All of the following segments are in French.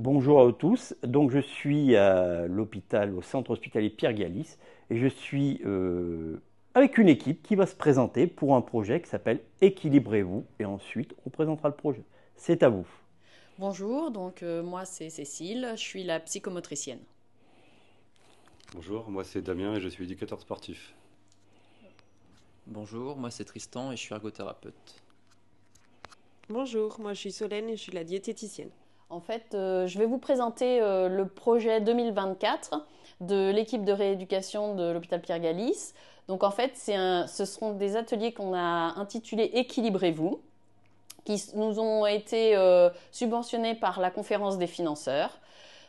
Bonjour à tous. Donc je suis à l'hôpital, au centre hospitalier Pierre Galis, et je suis avec une équipe qui va se présenter pour un projet qui s'appelle Équilibrez-vous. Et ensuite, on présentera le projet. C'est à vous. Bonjour, moi c'est Cécile, je suis la psychomotricienne. Bonjour, moi c'est Damien et je suis éducateur sportif. Bonjour, moi c'est Tristan et je suis ergothérapeute. Bonjour, moi je suis Solène et je suis la diététicienne. En fait, je vais vous présenter le projet 2024 de l'équipe de rééducation de l'hôpital Pierre Galis. Donc en fait, ce seront des ateliers qu'on a intitulés Équilibrez-vous, qui nous ont été subventionnés par la conférence des financeurs.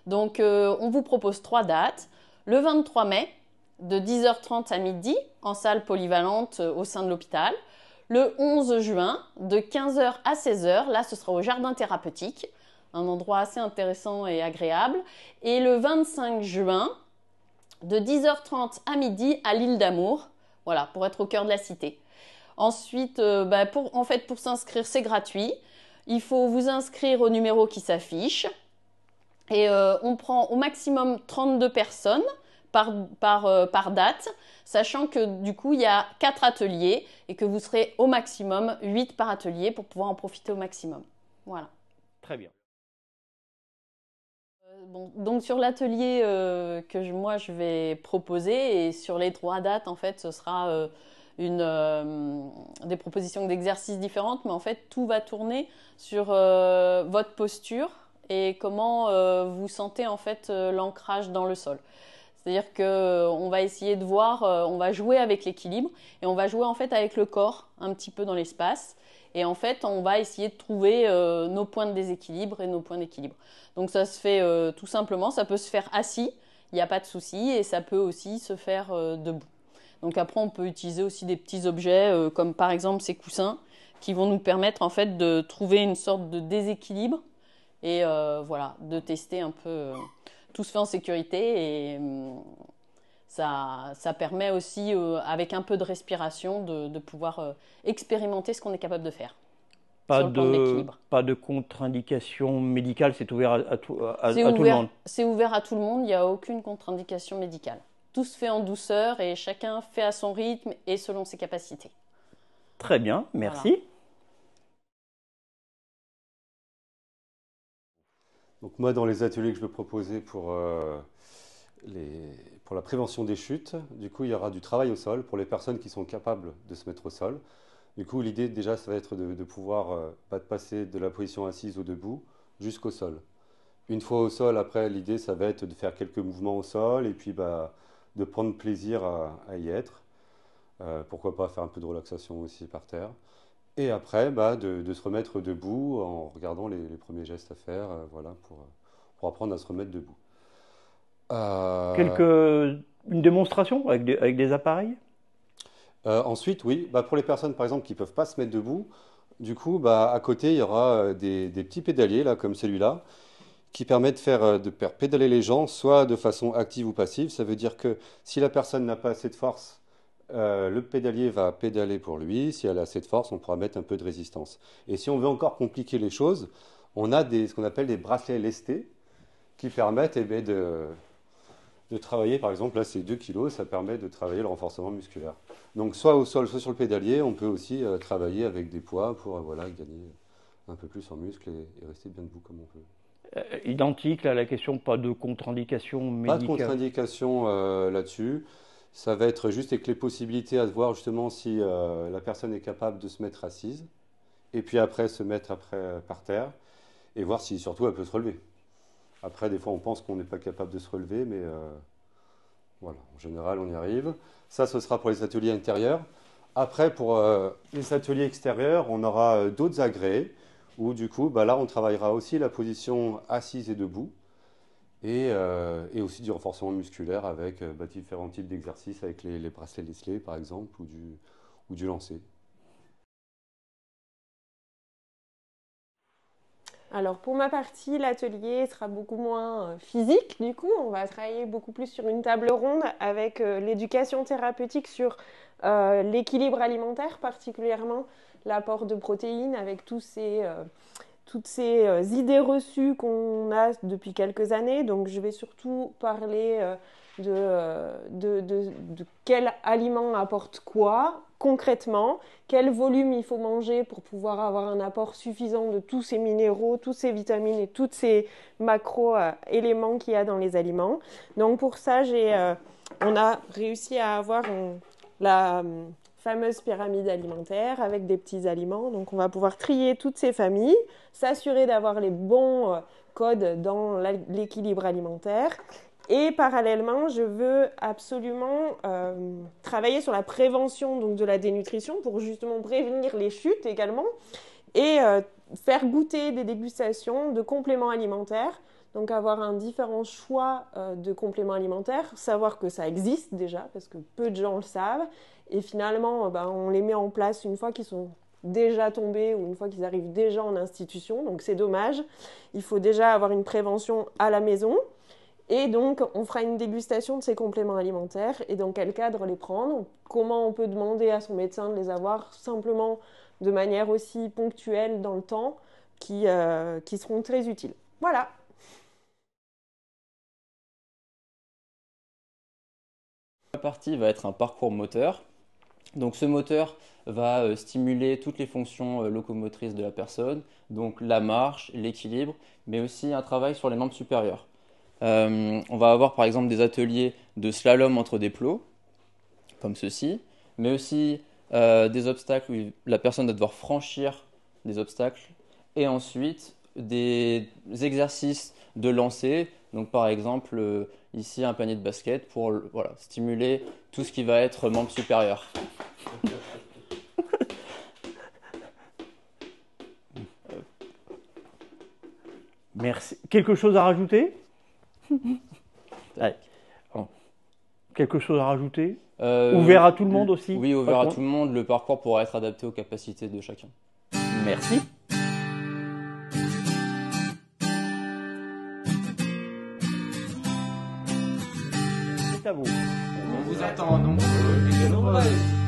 Donc on vous propose 3 dates. Le 23 mai, de 10h30 à midi, en salle polyvalente au sein de l'hôpital. Le 11 juin, de 15h à 16h, là ce sera au jardin thérapeutique, un endroit assez intéressant et agréable. Et le 25 juin, de 10h30 à midi, à l'île d'Amour, voilà, pour être au cœur de la cité. Ensuite, pour s'inscrire, c'est gratuit. Il faut vous inscrire au numéro qui s'affiche. Et on prend au maximum 32 personnes par date, sachant que du coup, il y a 4 ateliers et que vous serez au maximum 8 par atelier pour pouvoir en profiter au maximum. Voilà. Très bien. Donc sur l'atelier moi je vais proposer et sur les 3 dates, en fait, ce sera des propositions d'exercices différentes, mais en fait, tout va tourner sur votre posture et comment vous sentez en fait l'ancrage dans le sol. C'est-à-dire qu'on va essayer de voir, on va jouer avec l'équilibre et on va jouer en fait avec le corps un petit peu dans l'espace. Et en fait, on va essayer de trouver nos points de déséquilibre et nos points d'équilibre. Donc ça se fait tout simplement, ça peut se faire assis, il n'y a pas de souci, et ça peut aussi se faire debout. Donc après, on peut utiliser aussi des petits objets comme par exemple ces coussins qui vont nous permettre en fait de trouver une sorte de déséquilibre et voilà, de tester un peu. Tout se fait en sécurité et ça permet aussi, avec un peu de respiration, de pouvoir expérimenter ce qu'on est capable de faire sur le plan de l'équilibre. Pas de contre-indication médicale, c'est ouvert à tout le ouvert, monde. C'est ouvert à tout le monde, il n'y a aucune contre-indication médicale. Tout se fait en douceur et chacun fait à son rythme et selon ses capacités. Très bien, merci. Voilà. Donc moi dans les ateliers que je vais proposer pour la prévention des chutes, du coup il y aura du travail au sol pour les personnes qui sont capables de se mettre au sol. Du coup l'idée déjà ça va être de pouvoir de passer de la position assise au debout jusqu'au sol. Une fois au sol, après l'idée ça va être de faire quelques mouvements au sol et puis de prendre plaisir à y être. Pourquoi pas faire un peu de relaxation aussi par terre. Et après, de se remettre debout en regardant les premiers gestes à faire, voilà, pour apprendre à se remettre debout. Euh, Une démonstration avec des appareils? Ensuite, oui, pour les personnes par exemple qui ne peuvent pas se mettre debout, du coup, à côté, il y aura des petits pédaliers, là, comme celui-là, qui permettent de faire pédaler les gens, soit de façon active ou passive. Ça veut dire que si la personne n'a pas assez de force, le pédalier va pédaler pour lui. Si elle a assez de force, on pourra mettre un peu de résistance. Et si on veut encore compliquer les choses, on a ce qu'on appelle des bracelets lestés qui permettent de travailler. Par exemple, là, c'est 2 kilos, ça permet de travailler le renforcement musculaire. Donc, soit au sol, soit sur le pédalier, on peut aussi travailler avec des poids pour voilà, gagner un peu plus en muscle et rester bien debout comme on peut. Identique là, à la question, pas de contre-indication Pas de médicale. contre-indication là-dessus. Ça va être juste avec les possibilités à voir justement si la personne est capable de se mettre assise et puis après se mettre par terre et voir si surtout elle peut se relever. Après, des fois, on pense qu'on n'est pas capable de se relever, mais voilà, en général, on y arrive. Ça, ce sera pour les ateliers intérieurs. Après, pour les ateliers extérieurs, on aura d'autres agrès où du coup, là, on travaillera aussi la position assise et debout. Et aussi du renforcement musculaire avec différents types d'exercices avec les bracelets Leslie par exemple ou du lancer. Alors pour ma partie, l'atelier sera beaucoup moins physique. Du coup, on va travailler beaucoup plus sur une table ronde avec l'éducation thérapeutique sur l'équilibre alimentaire, particulièrement l'apport de protéines avec tous toutes ces idées reçues qu'on a depuis quelques années. Donc je vais surtout parler de quel aliment apporte quoi concrètement, quel volume il faut manger pour pouvoir avoir un apport suffisant de tous ces minéraux, toutes ces vitamines et tous ces macro-éléments qu'il y a dans les aliments. Donc pour ça, on a réussi à avoir la fameuse pyramide alimentaire avec des petits aliments. Donc on va pouvoir trier toutes ces familles, s'assurer d'avoir les bons codes dans l'équilibre alimentaire. Et parallèlement, je veux absolument travailler sur la prévention donc, de la dénutrition pour justement prévenir les chutes également et faire goûter des dégustations de compléments alimentaires. Donc avoir un différent choix de compléments alimentaires, savoir que ça existe déjà parce que peu de gens le savent. Et finalement, on les met en place une fois qu'ils sont déjà tombés ou une fois qu'ils arrivent déjà en institution. Donc c'est dommage. Il faut déjà avoir une prévention à la maison. Et donc, on fera une dégustation de ces compléments alimentaires et dans quel cadre les prendre, comment on peut demander à son médecin de les avoir simplement de manière aussi ponctuelle dans le temps qui seront très utiles. Voilà. La partie va être un parcours moteur. Donc ce moteur va stimuler toutes les fonctions locomotrices de la personne, donc la marche, l'équilibre, mais aussi un travail sur les membres supérieurs. On va avoir par exemple des ateliers de slalom entre des plots, comme ceci, mais aussi des obstacles où la personne va devoir franchir des obstacles, et ensuite des exercices de lancer, donc par exemple ici un panier de basket pour stimuler tout ce qui va être membre supérieur. Merci. Quelque chose à rajouter? Allez. Quelque chose à rajouter? Ouvert à tout le monde aussi? Oui, ouvert à tout le monde. Le parcours pourra être adapté aux capacités de chacun. Merci. C'est à vous. On vous attend nombreux et nombreuses.